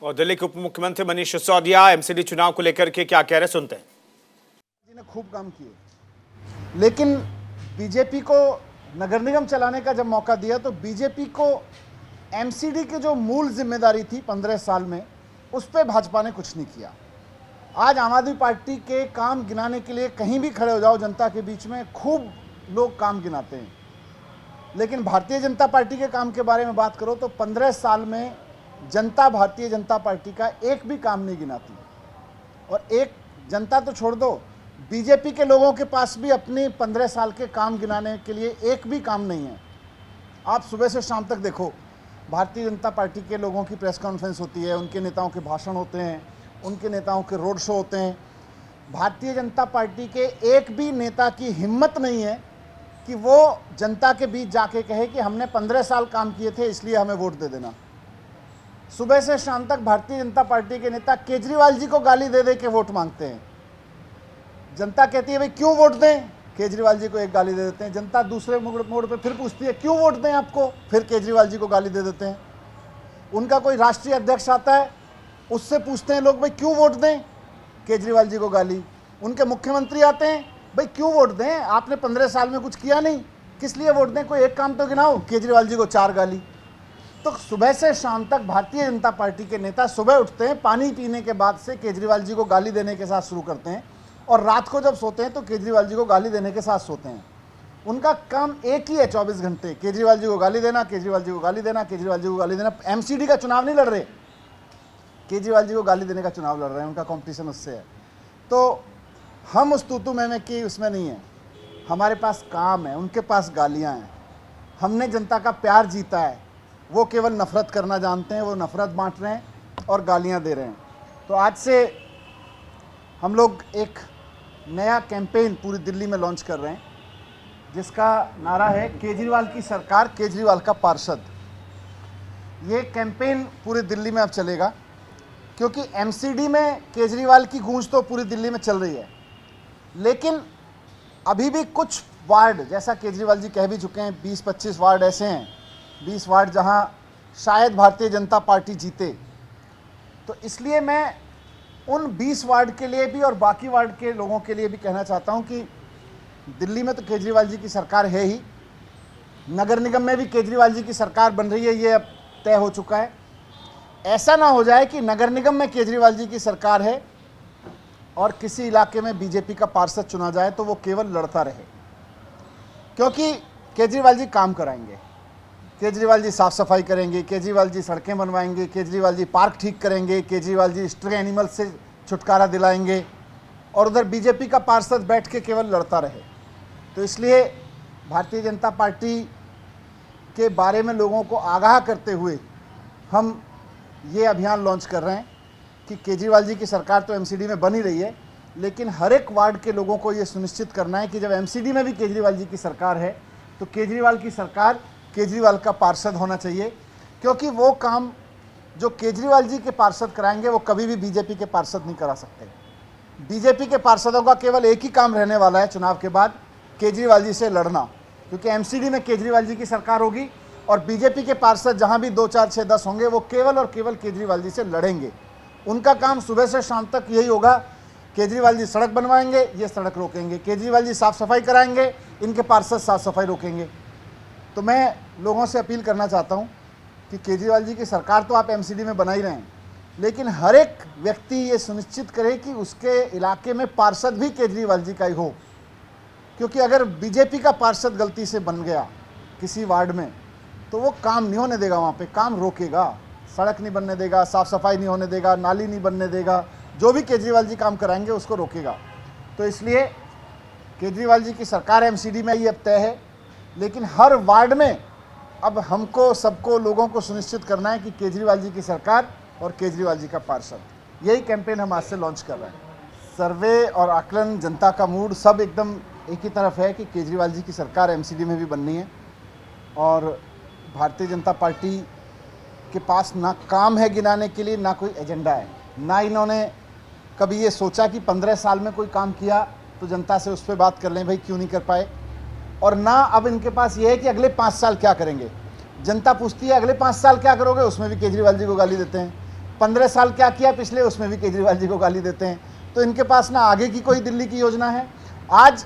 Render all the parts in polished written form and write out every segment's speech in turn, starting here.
और दिल्ली के उप मुख्यमंत्री मनीष सिसोदिया एमसीडी चुनाव को लेकर के क्या कह रहे सुनते हैं। जी ने खूब काम किए, लेकिन बीजेपी को नगर निगम चलाने का जब मौका दिया तो बीजेपी को एमसीडी की जो मूल जिम्मेदारी थी 15 साल में, उस पर भाजपा ने कुछ नहीं किया। आज आम आदमी पार्टी के काम गिनाने के लिए कहीं भी खड़े हो जाओ जनता के बीच में, खूब लोग काम गिनाते हैं, लेकिन भारतीय जनता पार्टी के काम के बारे में बात करो तो 15 साल में जनता भारतीय जनता पार्टी का एक भी काम नहीं गिनाती। और एक जनता तो छोड़ दो, बीजेपी के लोगों के पास भी अपने 15 साल के काम गिनाने के लिए एक भी काम नहीं है। आप सुबह से शाम तक देखो, भारतीय जनता पार्टी के लोगों की प्रेस कॉन्फ्रेंस होती है, उनके नेताओं के भाषण होते हैं, उनके नेताओं के रोड शो होते हैं। भारतीय जनता पार्टी के एक भी नेता की हिम्मत नहीं है कि वो जनता के बीच जाके कहे कि हमने 15 साल काम किए थे इसलिए हमें वोट दे देना। सुबह से शाम तक भारतीय जनता पार्टी के नेता केजरीवाल जी को गाली दे दे के वोट मांगते हैं। जनता कहती है भाई क्यों वोट दें, केजरीवाल जी को एक गाली दे देते हैं। जनता दूसरे मोड़ पे फिर पूछती है क्यों वोट दें आपको, फिर केजरीवाल जी को गाली दे देते हैं। उनका कोई राष्ट्रीय अध्यक्ष आता है, उससे पूछते हैं लोग भाई क्यों वोट दें, केजरीवाल जी को गाली। उनके मुख्यमंत्री आते हैं, भाई क्यों वोट दें, आपने 15 साल में कुछ किया नहीं, किस लिए वोट दें, कोई एक काम तो गिनाओ, केजरीवाल जी को 4 गाली। तो सुबह से शाम तक भारतीय जनता पार्टी के नेता सुबह उठते हैं, पानी पीने के बाद से केजरीवाल जी को गाली देने के साथ शुरू करते हैं, और रात को जब सोते हैं तो केजरीवाल जी को गाली देने के साथ सोते हैं। उनका काम एक ही है 24 घंटे, केजरीवाल जी को गाली देना, केजरीवाल जी को गाली देना, केजरीवाल जी को गाली देना। एमसीडी का चुनाव नहीं लड़ रहे, केजरीवाल जी को गाली देने का चुनाव लड़ रहे हैं, उनका कंपटीशन उससे है। तो हम उस तूतू में की उसमें नहीं है, हमारे पास काम है, उनके पास गालियां हैं। हमने जनता का प्यार जीता है, वो केवल नफरत करना जानते हैं, वो नफरत बांट रहे हैं और गालियां दे रहे हैं। तो आज से हम लोग एक नया कैंपेन पूरी दिल्ली में लॉन्च कर रहे हैं, जिसका नारा है केजरीवाल की सरकार, केजरीवाल का पार्षद। ये कैंपेन पूरी दिल्ली में अब चलेगा, क्योंकि एमसीडी में केजरीवाल की गूंज तो पूरी दिल्ली में चल रही है, लेकिन अभी भी कुछ वार्ड, जैसा केजरीवाल जी कह भी चुके हैं, 20-25 वार्ड ऐसे हैं, 20 वार्ड जहां शायद भारतीय जनता पार्टी जीते। तो इसलिए मैं उन 20 वार्ड के लिए भी और बाकी वार्ड के लोगों के लिए भी कहना चाहता हूं कि दिल्ली में तो केजरीवाल जी की सरकार है ही, नगर निगम में भी केजरीवाल जी की सरकार बन रही है, ये अब तय हो चुका है। ऐसा ना हो जाए कि नगर निगम में केजरीवाल जी की सरकार है और किसी इलाके में बीजेपी का पार्षद चुना जाए तो वो केवल लड़ता रहे, क्योंकि केजरीवाल जी काम कराएंगे, केजरीवाल जी साफ सफाई करेंगे, केजरीवाल जी सड़कें बनवाएंगे, केजरीवाल जी पार्क ठीक करेंगे, केजरीवाल जी स्ट्रे एनिमल से छुटकारा दिलाएंगे, और उधर बीजेपी का पार्षद बैठ के केवल लड़ता रहे। तो इसलिए भारतीय जनता पार्टी के बारे में लोगों को आगाह करते हुए हम ये अभियान लॉन्च कर रहे हैं कि केजरीवाल जी की सरकार तो एमसीडी में बन ही रही है, लेकिन हर एक वार्ड के लोगों को ये सुनिश्चित करना है कि जब एमसीडी में भी केजरीवाल जी की सरकार है तो केजरीवाल की सरकार, केजरीवाल का पार्षद होना चाहिए, क्योंकि वो काम जो केजरीवाल जी के पार्षद कराएंगे वो कभी भी बीजेपी के पार्षद नहीं करा सकते। बीजेपी के पार्षदों का केवल एक ही काम रहने वाला है चुनाव के बाद, केजरीवाल जी से लड़ना, क्योंकि एमसीडी में केजरीवाल जी की सरकार होगी और बीजेपी के पार्षद जहां भी 2, 4, 6, 10 होंगे वो केवल और केवल केजरीवाल जी से लड़ेंगे। उनका काम सुबह से शाम तक यही होगा, केजरीवाल जी सड़क बनवाएंगे, ये सड़क रोकेंगे, केजरीवाल जी साफ सफाई कराएंगे, इनके पार्षद साफ सफाई रोकेंगे। तो मैं लोगों से अपील करना चाहता हूं कि केजरीवाल जी की सरकार तो आप एमसीडी में बना ही रहे हैं, लेकिन हर एक व्यक्ति ये सुनिश्चित करे कि उसके इलाके में पार्षद भी केजरीवाल जी का ही हो, क्योंकि अगर बीजेपी का पार्षद गलती से बन गया किसी वार्ड में तो वो काम नहीं होने देगा, वहाँ पे काम रोकेगा, सड़क नहीं बनने देगा, साफ सफाई नहीं होने देगा, नाली नहीं बनने देगा, जो भी केजरीवाल जी काम कराएंगे उसको रोकेगा। तो इसलिए केजरीवाल जी की सरकार एमसीडी में ही अब तय है, लेकिन हर वार्ड में अब हमको सबको लोगों को सुनिश्चित करना है कि केजरीवाल जी की सरकार और केजरीवाल जी का पार्षद। यही कैंपेन हम आज से लॉन्च कर रहे हैं। सर्वे और आकलन, जनता का मूड सब एकदम एक ही तरफ है कि केजरीवाल जी की सरकार एमसीडी में भी बननी है, और भारतीय जनता पार्टी के पास ना काम है गिनाने के लिए, ना कोई एजेंडा है, ना इन्होंने कभी ये सोचा कि 15 साल में कोई काम किया तो जनता से उस पर बात कर लें भाई क्यों नहीं कर पाए, और ना अब इनके पास ये है कि अगले 5 साल क्या करेंगे। जनता पूछती है अगले 5 साल क्या करोगे, उसमें भी केजरीवाल जी को गाली देते हैं। 15 साल क्या किया पिछले, उसमें भी केजरीवाल जी को गाली देते हैं। तो इनके पास ना आगे की कोई दिल्ली की योजना है। आज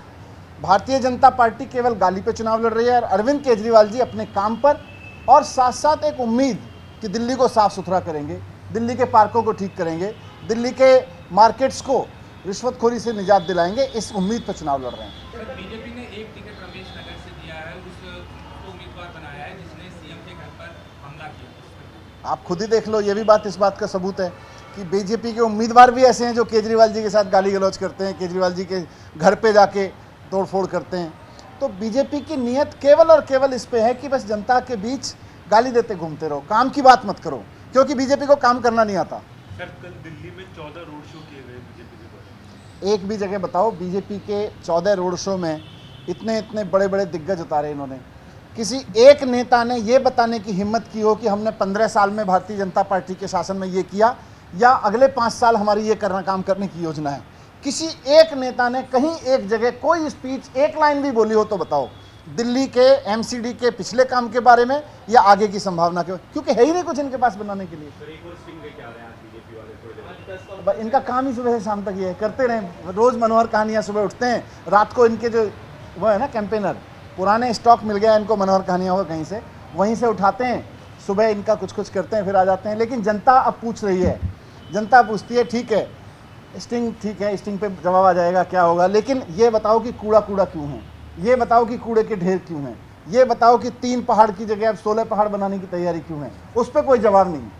भारतीय जनता पार्टी केवल गाली पे चुनाव लड़ रही है और अरविंद केजरीवाल जी अपने काम पर और साथ साथ एक उम्मीद कि दिल्ली को साफ सुथरा करेंगे, दिल्ली के पार्कों को ठीक करेंगे, दिल्ली के मार्केट्स को रिश्वतखोरी से निजात दिलाएंगे, इस उम्मीद पर चुनाव लड़ रहे हैं। सर, बीजेपी ने एक टिकट रमेश नगर से दिया है, उसको उम्मीदवार बनाया है जिसने सीएम के घर पर हमला किया। आप खुद ही देख लो, ये भी बात इस बात का सबूत है कि बीजेपी के उम्मीदवार भी ऐसे हैं जो केजरीवाल जी के साथ गाली गलौज करते हैं, केजरीवाल जी के घर पे जाके तोड़फोड़ करते हैं। तो बीजेपी की नीयत केवल और केवल इस पे है कि बस जनता के बीच गाली देते घूमते रहो, काम की बात मत करो, क्योंकि बीजेपी को काम करना नहीं आता। सर, कल दिल्ली में 14 रोड शो किए गए बीजेपी के द्वारा। एक भी जगह बताओ बीजेपी के 14 रोड शो में इतने इतने बड़े बड़े दिग्गज उतारे इन्होंने। किसी एक नेता ने ये बताने की हिम्मत की हो कि हमने 15 साल में भारतीय जनता पार्टी के शासन में ये किया या अगले 5 साल हमारी ये काम करने की योजना है। किसी एक नेता ने कहीं एक जगह कोई स्पीच, एक लाइन भी बोली हो तो बताओ, दिल्ली के एमसीडी के पिछले काम के बारे में या आगे की संभावना के, क्योंकि है ही नहीं कुछ इनके पास बनाने के लिए। इनका काम ही सुबह से शाम तक ये है, करते रहे, रोज मनोहर कहानियां। सुबह उठते हैं, रात को इनके जो वो है ना कैंपेनर, पुराने स्टॉक मिल गया इनको मनोहर कहानियां हो कहीं से, वहीं से उठाते हैं, सुबह इनका कुछ कुछ करते हैं, फिर आ जाते हैं। लेकिन जनता अब पूछ रही है, जनता पूछती है ठीक है स्टिंग, ठीक है स्टिंग पे जवाब आ जाएगा क्या होगा, लेकिन ये बताओ कि कूड़ा कूड़ा क्यों है, ये बताओ कि कूड़े के ढेर क्यों हैं, ये बताओ कि 3 पहाड़ की जगह अब 16 पहाड़ बनाने की तैयारी क्यों है, उस पर कोई जवाब नहीं।